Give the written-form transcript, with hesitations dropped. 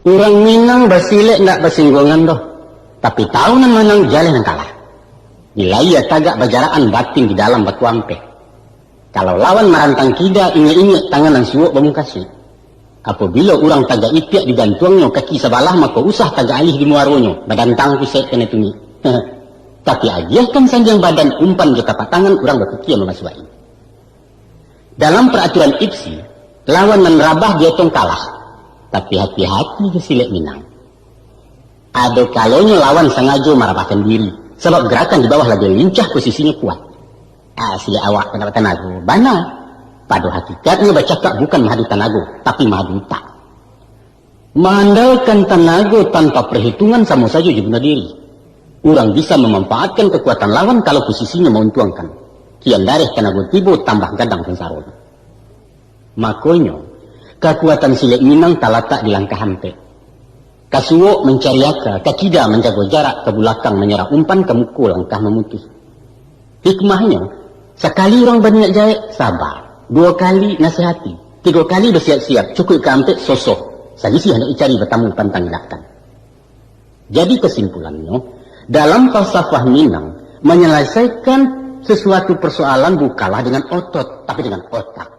Orang Minang basilek ndak bersinggungan doh. Tapi tahu nan menang jalan yang kalah. Bila ia tagak berjaraan batin di dalam batu ampe. Kalau lawan marantang kida ingat-ingat tangan dan suwuk bamungkasi. Apabila orang tagak ipiak digantuangnya kaki sebalah maka usah tagak alih di muaronyo. Badan tangku set kena tungi. Tapi ajiahkan sanjang badan umpan ke tapak tangan orang berfikir memaswain. Dalam peraturan IPSI, lawan nan rabah dia tong kalah. Tapi hati-hati ke Silet Minang. Ada kalanya lawan sengaja merabahkan diri. Sebab gerakan di bawah lagi lincah, posisinya kuat. Silet awak pendapat tenaga. Bana. Pada hakikatnya bercakap bukan mahadu tenaga, tapi mahadu tak. Mengandalkan tenaga tanpa perhitungan sama saja je bunuh diri. Orang bisa memanfaatkan kekuatan lawan kalau posisinya menguntuangkan. Kian darih tenaga tiba tambah gadang sensarun. Makanya, kekuatan Silet Minang tak letak di langkah hampe. Kasuwok mencari akal, kakida menjaga jarak, ke belakang menyerah umpan, ke mukul langkah memutih. Hikmahnya, sekali orang berniat jahit, sabar. 2 kali nasihati. 3 kali bersiap-siap, cukup ke hampe, sosok. Sagisi hendak cari bertamu pantang hilangkan. Jadi kesimpulannya, dalam falsafah Minang, menyelesaikan sesuatu persoalan bukanlah dengan otot, tapi dengan otak.